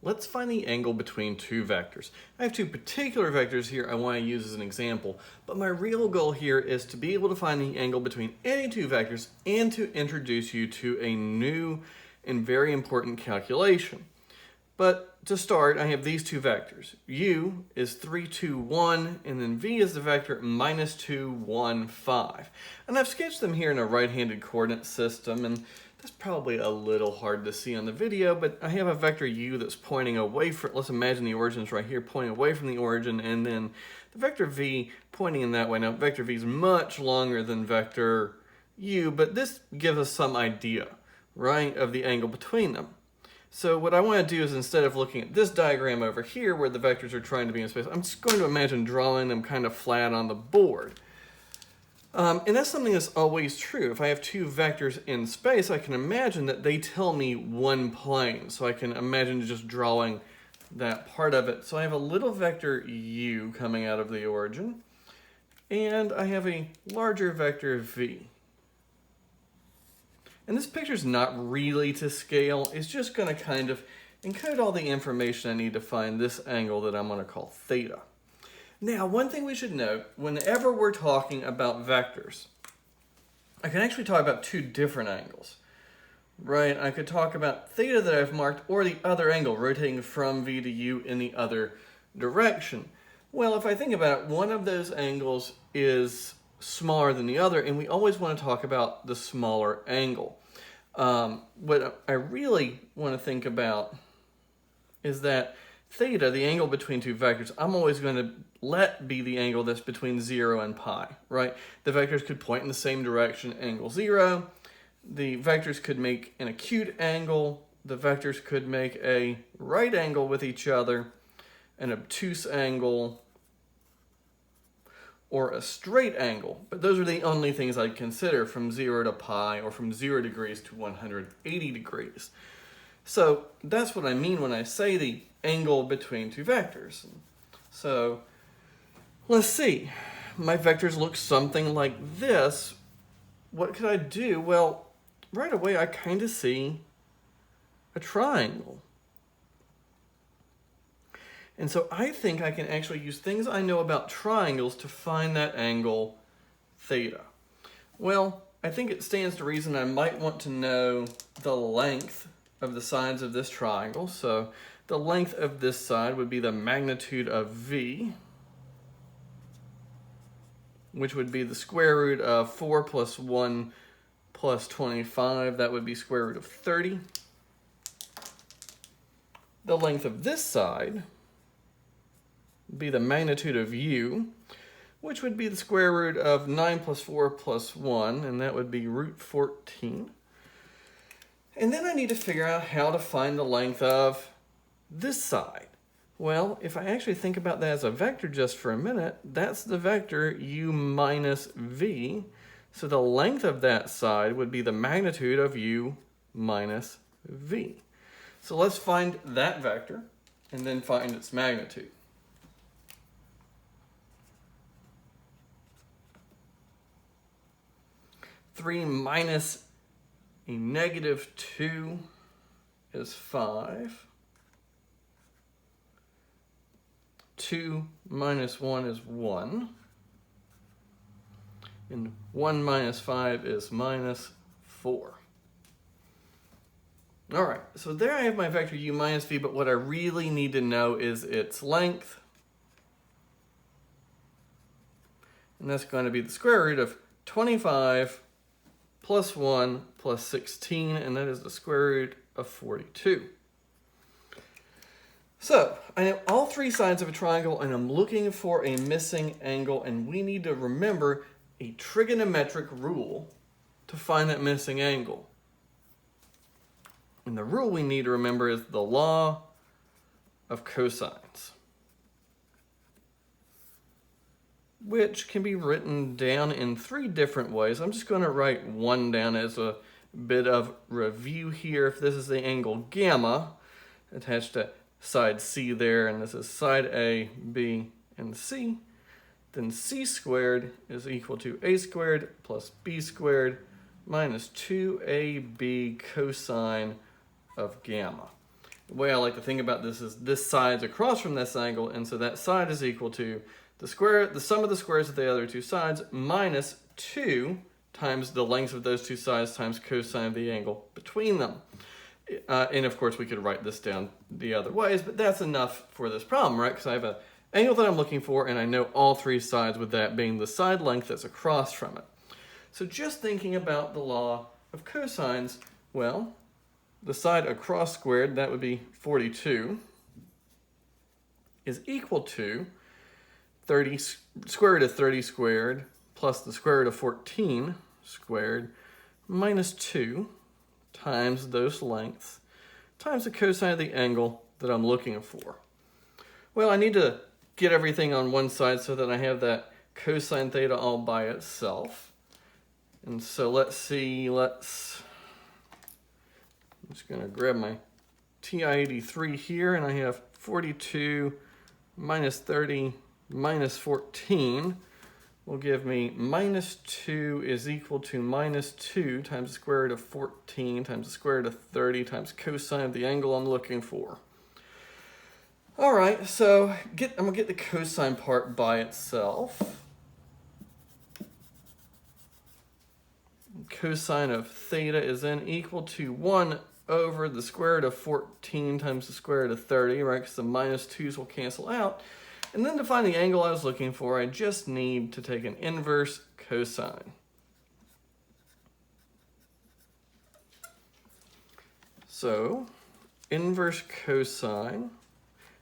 let's find the angle between two vectors. I have two particular vectors here I want to use as an example, but my real goal here is to be able to find the angle between any two vectors and to introduce you to a new and very important calculation. But to start, I have these two vectors. U is 3, 2, 1, and then V is the vector minus 2, 1, 5. And I've sketched them here in a right-handed coordinate system, and that's probably a little hard to see on the video, but I have a vector U that's pointing away from, let's imagine the origin is right here, pointing away from the origin, and then the vector V pointing in that way. Now, vector V is much longer than vector U, but this gives us some idea, right, of the angle between them. So what I want to do is, instead of looking at this diagram over here where the vectors are trying to be in space, I'm just going to imagine drawing them kind of flat on the board. And that's something that's always true. If I have two vectors in space, I can imagine that they tell me one plane. So I can imagine just drawing that part of it. So I have a little vector U coming out of the origin, and I have a larger vector V. And this picture's not really to scale. It's just going to kind of encode all the information I need to find this angle that I'm going to call theta. Now, one thing we should note, whenever we're talking about vectors, I can actually talk about two different angles, right? I could talk about theta that I've marked, or the other angle, rotating from V to U in the other direction. Well, if I think about it, one of those angles is smaller than the other, and we always want to talk about the smaller angle. What I really want to think about is that theta, the angle between two vectors, I'm always going to let be the angle that's between 0 and pi, right? The vectors could point in the same direction, angle 0. The vectors could make an acute angle. The vectors could make a right angle with each other, an obtuse angle, or a straight angle, but those are the only things I'd consider from 0 to pi, or from 0 degrees to 180 degrees. So that's what I mean when I say the angle between two vectors. So let's see. My vectors look something like this. What could I do? Well, right away I kind of see a triangle. And so I think I can actually use things I know about triangles to find that angle theta. Well, I think it stands to reason I might want to know the length of the sides of this triangle. So the length of this side would be the magnitude of V, which would be the square root of 4 plus 1 plus 25. That would be square root of 30. The length of this side be the magnitude of U, which would be the square root of 9 plus 4 plus 1, and that would be root 14. And then I need to figure out how to find the length of this side. Well, if I actually think about that as a vector just for a minute, that's the vector U minus V. So the length of that side would be the magnitude of U minus V. So let's find that vector and then find its magnitude. 3 minus a negative 2 is 5. 2 minus 1 is 1. And 1 minus 5 is minus 4. All right, so there I have my vector U minus V, but what I really need to know is its length. And that's going to be the square root of 25 plus 1 plus 16, and that is the square root of 42. So I know all three sides of a triangle, and I'm looking for a missing angle, and we need to remember a trigonometric rule to find that missing angle. And the rule we need to remember is the law of cosines, which can be written down in three different ways. I'm just going to write one down as a bit of review here. If this is the angle gamma attached to side C there, and this is side A, B, and C, then C squared is equal to A squared plus B squared minus 2AB cosine of gamma. The way I like to think about this is this side's across from this angle, and so that side is equal to the sum of the squares of the other two sides minus 2 times the lengths of those two sides times cosine of the angle between them. And of course we could write this down the other ways, but that's enough for this problem, right? Because I have an angle that I'm looking for, and I know all three sides, with that being the side length that's across from it. So just thinking about the law of cosines, well, the side across squared, that would be 42, is equal to 30 square root of 30 squared plus the square root of 14 squared minus 2 times those lengths times the cosine of the angle that I'm looking for. Well, I need to get everything on one side so that I have that cosine theta all by itself. And so let's see, I'm just going to grab my TI-83 here, and I have 42 minus 30 minus 14 will give me minus 2 is equal to minus 2 times the square root of 14 times the square root of 30 times cosine of the angle I'm looking for. All right, so I'm going to get the cosine part by itself. Cosine of theta is then equal to 1 over the square root of 14 times the square root of 30, right? Because the minus 2's will cancel out. And then to find the angle I was looking for, I just need to take an inverse cosine. So, inverse cosine,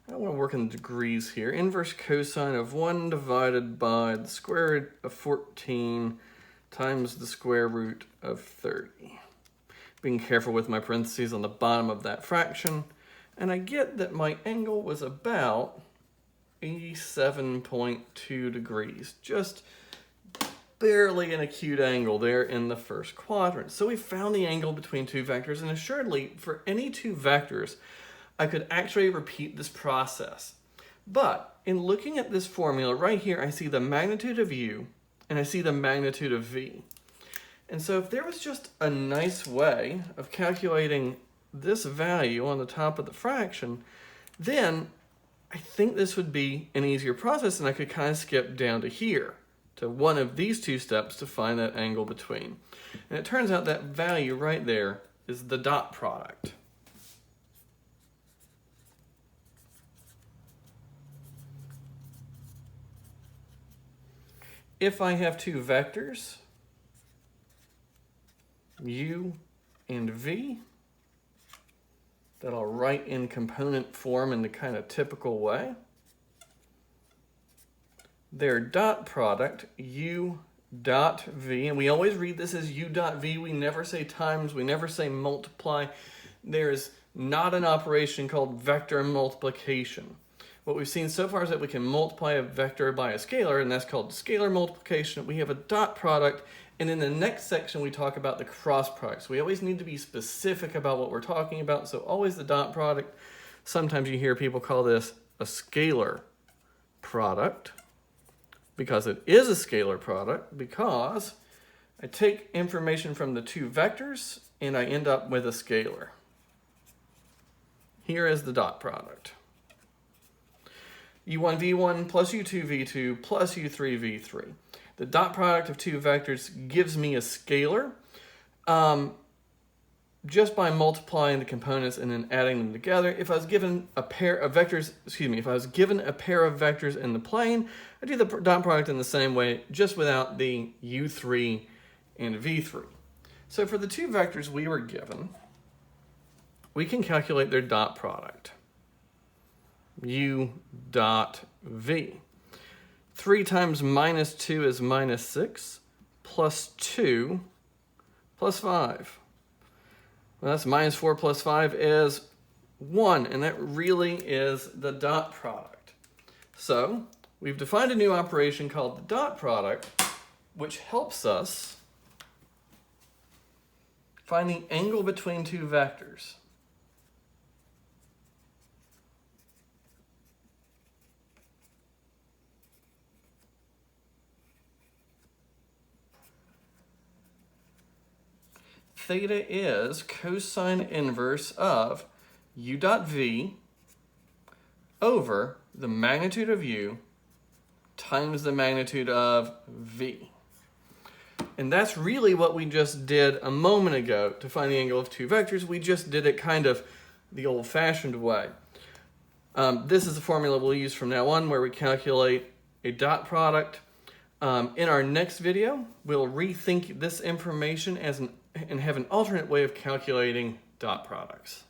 I want to work in degrees here. Inverse cosine of 1 divided by the square root of 14 times the square root of 30. Being careful with my parentheses on the bottom of that fraction, and I get that my angle was about 87.2 degrees, just barely an acute angle there in the first quadrant. So we found the angle between two vectors, and assuredly, for any two vectors, I could actually repeat this process. But in looking at this formula right here, I see the magnitude of u, and I see the magnitude of v. And so if there was just a nice way of calculating this value on the top of the fraction, then I think this would be an easier process, and I could kind of skip down to here, to one of these two steps to find that angle between. And it turns out that value right there is the dot product. If I have two vectors, u and v, that I'll write in component form in the kind of typical way, their dot product, u dot v, and we always read this as u dot v, we never say times, we never say multiply. There is not an operation called vector multiplication. What we've seen so far is that we can multiply a vector by a scalar, and that's called scalar multiplication. We have a dot product, and in the next section we talk about the cross product. So we always need to be specific about what we're talking about, so always the dot product. Sometimes you hear people call this a scalar product, because it is a scalar product, because I take information from the two vectors and I end up with a scalar. Here is the dot product. u1v1 plus u2v2 plus u3v3. The dot product of two vectors gives me a scalar just by multiplying the components and then adding them together. If I was given a pair of vectors, if I was given a pair of vectors in the plane, I do the dot product in the same way, just without the u3 and v3. So for the two vectors we were given, we can calculate their dot product. U dot v. 3 times minus 2 is minus 6, plus 2 plus 5. Well, that's minus 4 plus 5 is 1, and that really is the dot product. So we've defined a new operation called the dot product, which helps us find the angle between two vectors. Theta is cosine inverse of u dot v over the magnitude of u times the magnitude of v. And that's really what we just did a moment ago to find the angle of two vectors. We just did it kind of the old-fashioned way. This is the formula we'll use from now on, where we calculate a dot product. In our next video, we'll rethink this information and have an alternate way of calculating dot products.